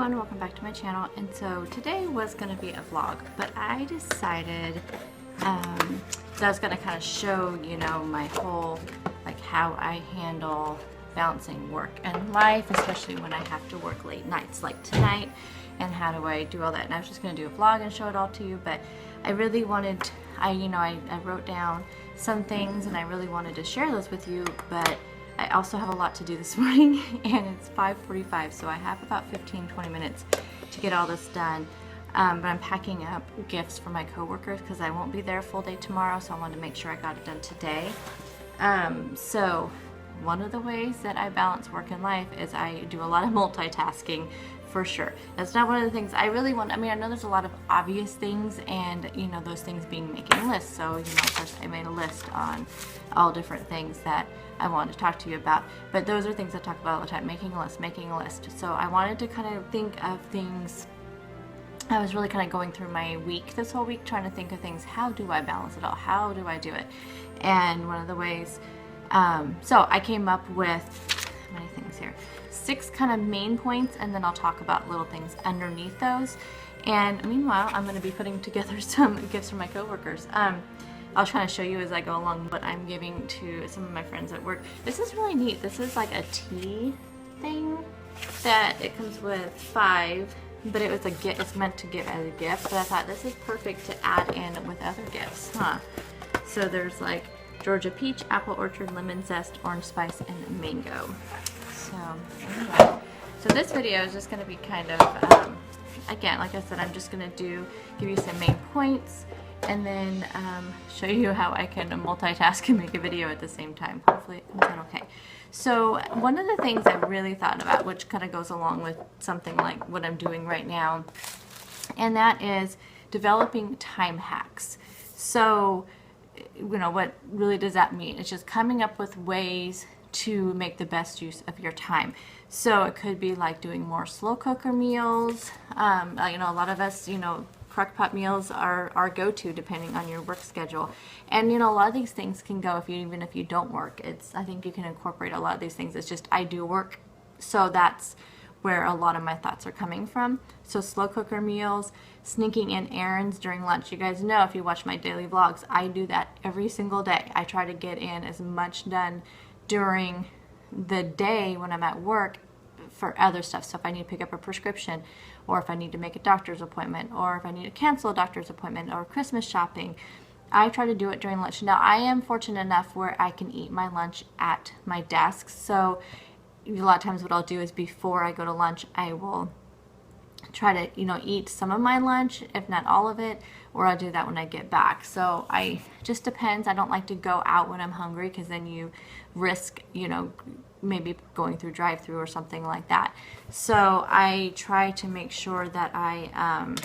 everyone, welcome back to my channel. And so today was going to be a vlog, but I decided that I was going to kind of show, you know, my whole, like how I handle balancing work and life, especially when I have to work late nights like tonight, and how do I do all that. And I was just going to do a vlog and show it all to you, but I really wanted, I wrote down some things and I really wanted to share those with you, but I also have a lot to do this morning and it's 5:45, so I have about 15-20 minutes to get all this done. But I'm packing up gifts for my coworkers because I won't be there full day tomorrow, so I wanted to make sure I got it done today. So one of the ways that I balance work and life is I do a lot of multitasking, for sure. That's not one of the things I really want. I mean, I know there's a lot of obvious things, and you know, those things being making lists. So, you know, first I made a list on all different things that I wanted to talk to you about. But those are things I talk about all the time, making a list, making a list. So I wanted to kind of think of things. I was really kind of going through my week this whole week, trying to think of things. How do I balance it all? How do I do it? And one of the ways, so I came up with many things here. 6 kind of main points, and then I'll talk about little things underneath those. And meanwhile, I'm going to be putting together some gifts for my coworkers. I'll try to show you as I go along what I'm giving to some of my friends at work. This is really neat. This is like a tea thing that it comes with 5, but it was a gift. It's meant to give as a gift, but I thought this is perfect to add in with other gifts, huh? So there's like Georgia peach, apple orchard, lemon zest, orange spice, and mango. So anyway, so this video is just going to be kind of, again, like I said, I'm just going to give you some main points, and then show you how I can multitask and make a video at the same time. Hopefully it comes out okay. So one of the things I really thought about, which kind of goes along with something like what I'm doing right now, and that is developing time hacks. So, you know, what really does that mean? It's just coming up with ways to make the best use of your time. So it could be like doing more slow cooker meals. You know, a lot of us, you know, crock pot meals are our go-to depending on your work schedule. And you know, a lot of these things can go even if you don't work. I think you can incorporate a lot of these things. It's just I do work, so that's where a lot of my thoughts are coming from. So slow cooker meals, sneaking in errands during lunch. You guys know, if you watch my daily vlogs, I do that every single day. I try to get in as much done during the day when I'm at work for other stuff. So if I need to pick up a prescription, or if I need to make a doctor's appointment, or if I need to cancel a doctor's appointment, or Christmas shopping, I try to do it during lunch. Now, I am fortunate enough where I can eat my lunch at my desk. So a lot of times what I'll do is before I go to lunch, I will try to, you know, eat some of my lunch, if not all of it, or I'll do that when I get back. So just depends. I don't like to go out when I'm hungry, because then you risk, you know, maybe going through drive-through or something like that. So I try to make sure that I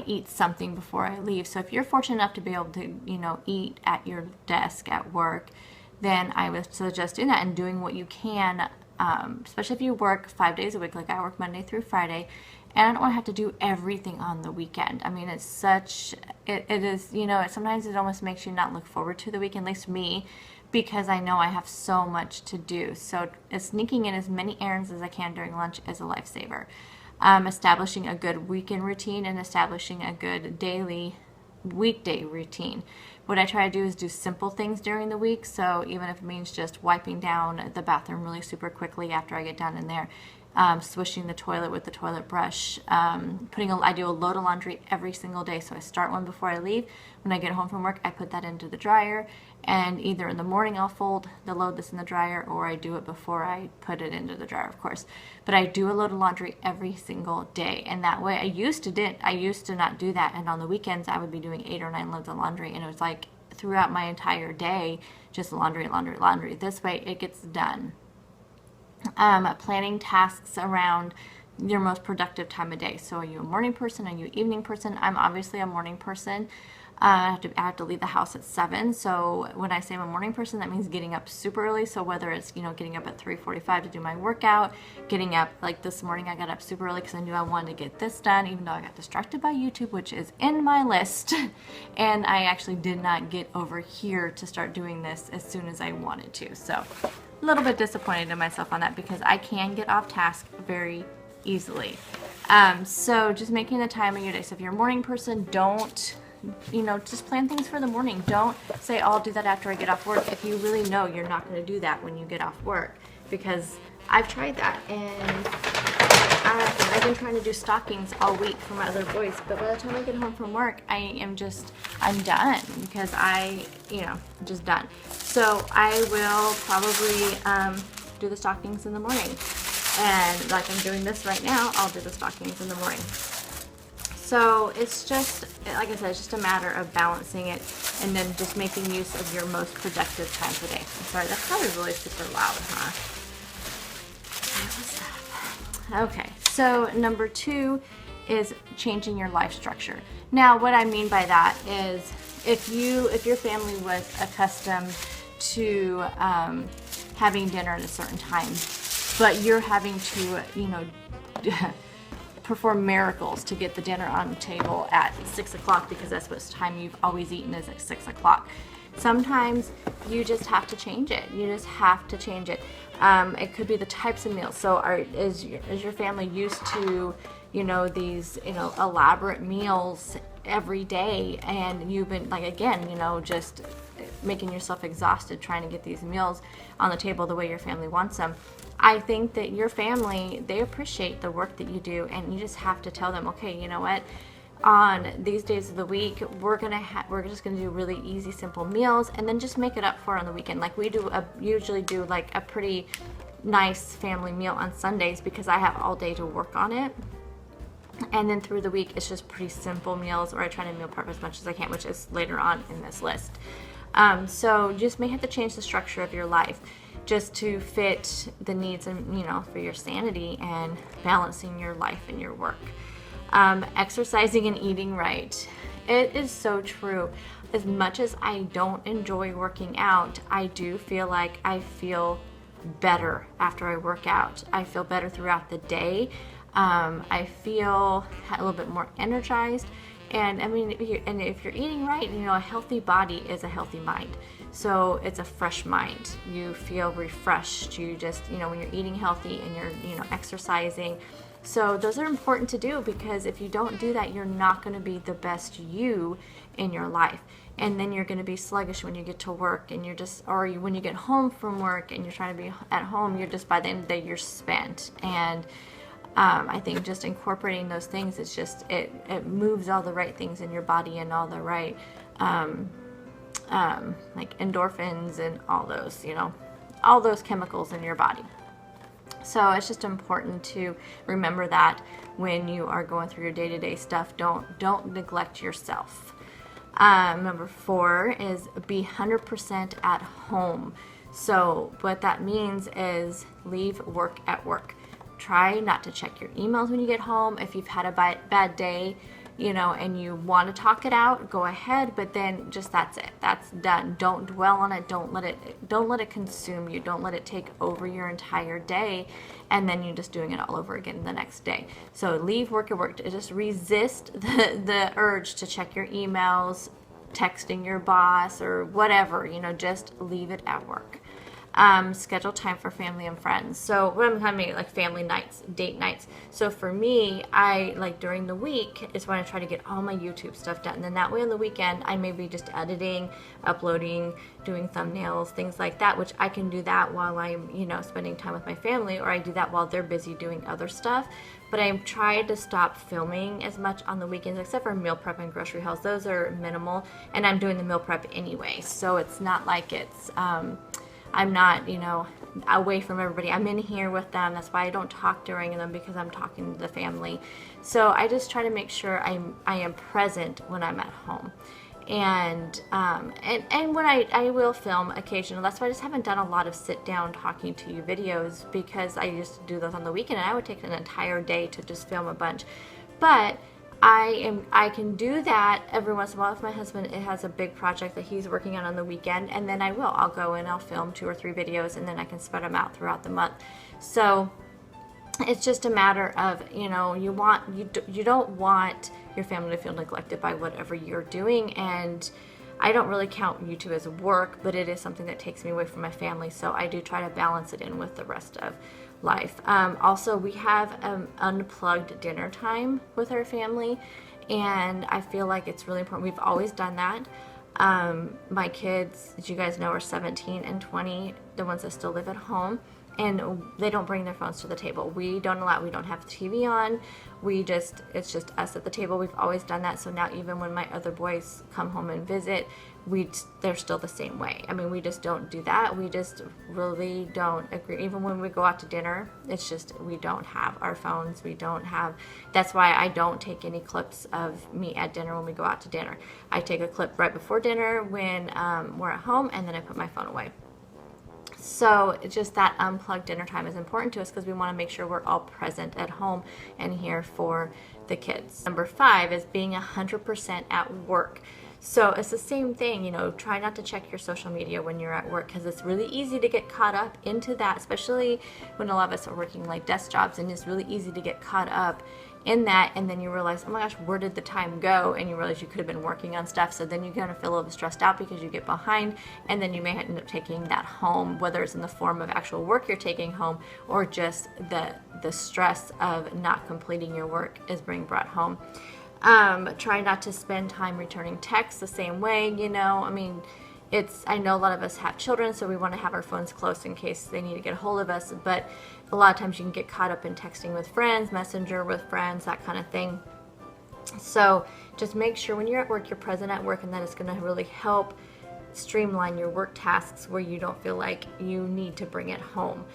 eat something before I leave. So if you're fortunate enough to be able to, you know, eat at your desk at work, then I would suggest doing that and doing what you can, especially if you work 5 days a week, like I work Monday through Friday, and I don't want to have to do everything on the weekend. I mean, it is, you know, sometimes it almost makes you not look forward to the weekend, at least me, because I know I have so much to do. So sneaking in as many errands as I can during lunch is a lifesaver. Establishing a good weekend routine and establishing a good weekday routine. What I try to do is do simple things during the week. So even if it means just wiping down the bathroom really super quickly after I get down in there, swishing the toilet with the toilet brush, I do a load of laundry every single day. So I start one before I leave. When I get home from work, I put that into the dryer, and either in the morning I'll fold the load that's in the dryer, or I do it before I put it into the dryer, of course. But I do a load of laundry every single day, and that way I used to not do that, and on the weekends I would be doing 8 or 9 loads of laundry, and it was like throughout my entire day, just laundry, laundry, laundry. This way it gets done. Planning tasks around your most productive time of day. So are you a morning person? Are you an evening person? I'm obviously a morning person. I have to leave the house at 7. So when I say I'm a morning person, that means getting up super early. So whether it's, you know, getting up at 3:45 to do my workout, getting up, like this morning I got up super early because I knew I wanted to get this done, even though I got distracted by YouTube, which is in my list. And I actually did not get over here to start doing this as soon as I wanted to. So a little bit disappointed in myself on that because I can get off task very easily. So just making the time in your day. So if you're a morning person, don't, just plan things for the morning. Don't say, oh, I'll do that after I get off work, if you really know you're not going to do that when you get off work. Because I've tried that, and I've been trying to do stockings all week for my other boys, but by the time I get home from work, I'm done because I'm just done. So I will probably do the stockings in the morning. And like I'm doing this right now, I'll do the stockings in the morning. So it's just, like I said, it's just a matter of balancing it and then just making use of your most productive time per day. I'm sorry, that's probably really super loud, huh? Okay, so number 2 is changing your life structure. Now, what I mean by that is if your family was accustomed to having dinner at a certain time, but you're having to, perform miracles to get the dinner on the table at 6 o'clock because that's what time you've always eaten is at 6 o'clock. Sometimes you just have to change it. You just have to change it. It could be the types of meals. So is your family used to, these, elaborate meals every day, and you've been, like, again, just making yourself exhausted trying to get these meals on the table the way your family wants them. I think that your family, they appreciate the work that you do, and you just have to tell them, okay, you know what? On these days of the week, we're just gonna do really easy, simple meals, and then just make it up for on the weekend. Like we usually do like a pretty nice family meal on Sundays because I have all day to work on it. And then through the week, it's just pretty simple meals, or I try to meal prep as much as I can, which is later on in this list. So you just may have to change the structure of your life just to fit the needs and, for your sanity and balancing your life and your work. Exercising and eating right. It is so true. As much as I don't enjoy working out, I do feel like I feel better after I work out. I feel better throughout the day. I feel a little bit more energized. And I mean, if you're eating right, a healthy body is a healthy mind. So it's a fresh mind. You feel refreshed. You just, when you're eating healthy and you're, exercising. So those are important to do, because if you don't do that, you're not going to be the best you in your life. And then you're going to be sluggish when you get to work, and when you get home from work and you're trying to be at home, you're just, by the end of the day, you're spent. And I think just incorporating those things, it's just, it moves all the right things in your body and all the right, like endorphins and all those, all those chemicals in your body. So it's just important to remember that when you are going through your day-to-day stuff. Don't neglect yourself. Number 4 is be 100% at home. So what that means is leave work at work. Try not to check your emails when you get home. If you've had a bad day, and you want to talk it out, go ahead, but then just that's it. That's done. Don't dwell on it. Don't let it consume you. Don't let it take over your entire day, and then you're just doing it all over again the next day. So leave work at work. Just resist the urge to check your emails, texting your boss, or whatever. Just leave it at work. Schedule time for family and friends. So what I'm talking about, like family nights, date nights. So for me, I like during the week is when I try to get all my YouTube stuff done. And then that way on the weekend, I may be just editing, uploading, doing thumbnails, things like that, which I can do that while I'm, spending time with my family, or I do that while they're busy doing other stuff. But I'm trying to stop filming as much on the weekends, except for meal prep and grocery hauls. Those are minimal, and I'm doing the meal prep anyway. So it's not like it's, I'm not, away from everybody. I'm in here with them. That's why I don't talk during them, because I'm talking to the family. So I just try to make sure I am present when I'm at home. And when I will film occasionally. That's why I just haven't done a lot of sit down talking to you videos, because I used to do those on the weekend, and I would take an entire day to just film a bunch. But I can do that every once in a while if my husband has a big project that he's working on the weekend, and then I'll go and I'll film 2 or 3 videos, and then I can spread them out throughout the month. So it's just a matter of, you don't want your family to feel neglected by whatever you're doing. And I don't really count YouTube as work, but it is something that takes me away from my family, so I do try to balance it in with the rest of life. Also, we have unplugged dinner time with our family, and I feel like it's really important. We've always done that. My kids, as you guys know, are 17 and 20, the ones that still live at home, and they don't bring their phones to the table. We don't have the TV on. It's just us at the table. We've always done that. So now even when my other boys come home and visit, they're still the same way. I mean, we just don't do that. We just really don't agree. Even when we go out to dinner, it's just, we don't have our phones. That's why I don't take any clips of me at dinner when we go out to dinner. I take a clip right before dinner when we're at home, and then I put my phone away. So it's just that unplugged dinner time is important to us because we want to make sure we're all present at home and here for the kids. Number 5 is being 100% at work. So it's the same thing, you know, try not to check your social media when you're at work, because it's really easy to get caught up into that, especially when a lot of us are working like desk jobs, and it's really easy to get caught up in that, and then you realize, oh my gosh, where did the time go? And you realize you could have been working on stuff, so then you kind of feel a little stressed out because you get behind, and then you may end up taking that home, whether it's in the form of actual work you're taking home or just the stress of not completing your work is being brought home. Try not to spend time returning texts the same way, you know. I mean, I know a lot of us have children, so we want to have our phones close in case they need to get a hold of us, but a lot of times you can get caught up in texting with friends, messenger with friends, that kind of thing. So just make sure when you're at work, you're present at work, and that is going to really help streamline your work tasks where you don't feel like you need to bring it home.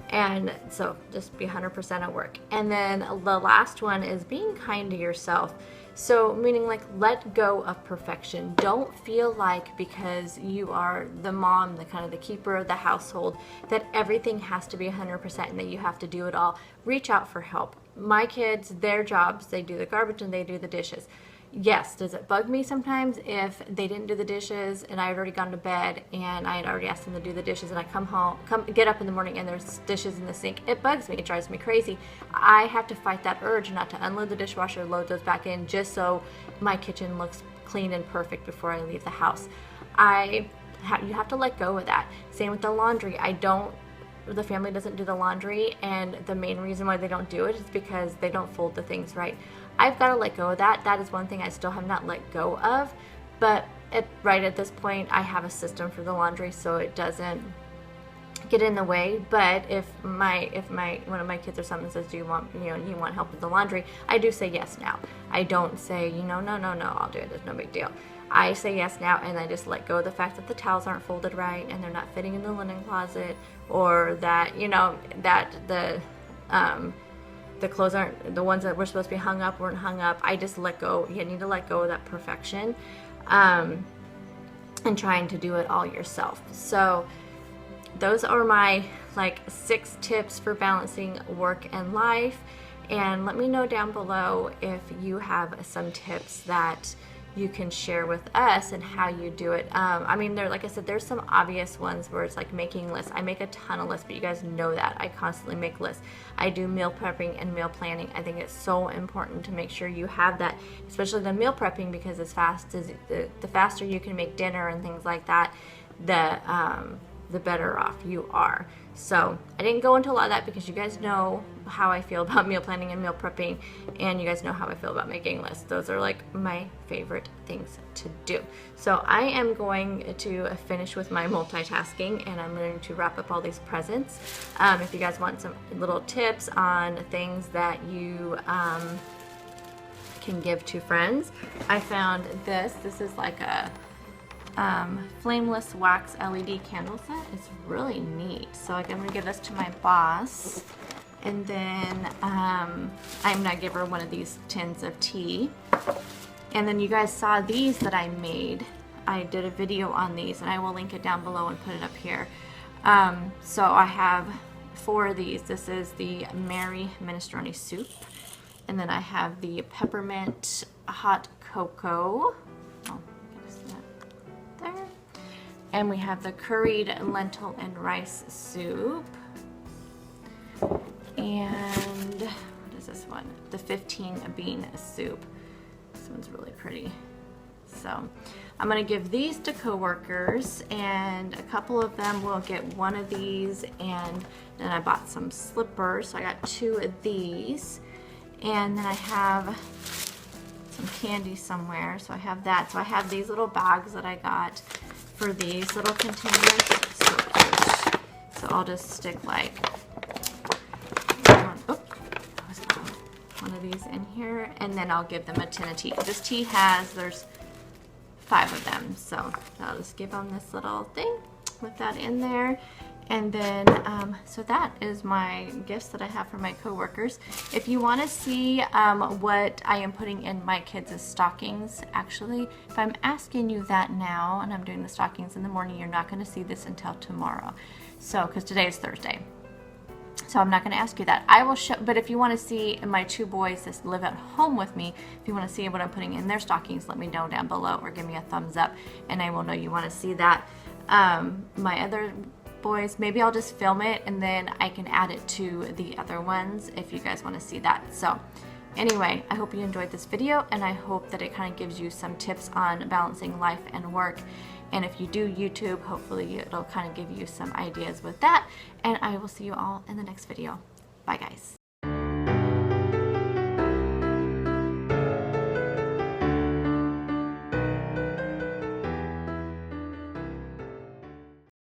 And so just be 100% at work. And then the last one is being kind to yourself. So meaning, like, let go of perfection. Don't feel like because you are the mom, the kind of the keeper of the household, that everything has to be 100% and that you have to do it all. Reach out for help. My kids, their jobs, they do the garbage and they do the dishes. Yes, does it bug me sometimes if they didn't do the dishes and I had already gone to bed and I had already asked them to do the dishes, and I get up in the morning and there's dishes in the sink? It bugs me. It drives me crazy. I have to fight that urge not to unload the dishwasher, load those back in, just so my kitchen looks clean and perfect before I leave the house. You have to let go of that. Same with the laundry. The family doesn't do the laundry, and the main reason why they don't do it is because they don't fold the things right. I've got to let go of that. That is one thing I still have not let go of, but right at this point, I have a system for the laundry, so it doesn't get in the way. But if one of my kids or something says, do you want help with the laundry, I do say yes now. I don't say, no, I'll do it, it's no big deal. I say yes now, and I just let go of the fact that the towels aren't folded right and they're not fitting in the linen closet, or that, that the clothes aren't, the ones that were supposed to be hung up weren't hung up. I just let go. You need to let go of that perfection, and trying to do it all yourself. So those are my 6 tips for balancing work and life. And let me know down below if you have some tips that you can share with us and how you do it. I mean, like I said, there's some obvious ones where it's like making lists. I make a ton of lists, but you guys know that. I constantly make lists. I do meal prepping and meal planning. I think it's so important to make sure you have that, especially the meal prepping, because the faster you can make dinner and things like that, the better off you are. So I didn't go into a lot of that because you guys know how I feel about meal planning and meal prepping, and you guys know how I feel about making lists. Those are like my favorite things to do. So I am going to finish with my multitasking, and I'm going to wrap up all these presents. If you guys want some little tips on things that you can give to friends, I found this. This is like a flameless wax LED candle set. It's really neat. So I'm gonna give this to my boss, and then I'm gonna give her one of these tins of tea. And then you guys saw these that I made. I did a video on these, and I will link it down below and put it up here. So I have 4 of these. This is the Mary minestrone soup, and then I have the peppermint hot cocoa. There. And we have the curried lentil and rice soup. And what is this one? The 15 bean soup. This one's really pretty. So I'm gonna give these to coworkers, and a couple of them will get one of these, and then I bought some slippers, so I got 2 of these, and then I have some candy somewhere, so I have that. So I have these little bags that I got for these little containers. So cute. So I'll just stick like one of these in here, and then I'll give them a tin of tea. This tea there's 5 of them, so I'll just give them this little thing with that in there. And then, so that is my gifts that I have for my coworkers. If you want to see what I am putting in my kids' stockings, actually, if I'm asking you that now and I'm doing the stockings in the morning, you're not going to see this until tomorrow. So, because today is Thursday. So I'm not going to ask you that. I will show, but if you want to see my 2 boys that live at home with me, if you want to see what I'm putting in their stockings, let me know down below or give me a thumbs up and I will know you want to see that. My other boys, maybe I'll just film it and then I can add it to the other ones if you guys want to see that. So anyway, I hope you enjoyed this video, and I hope that it kind of gives you some tips on balancing life and work. And if you do YouTube, hopefully it'll kind of give you some ideas with that. And I will see you all in the next video. Bye guys.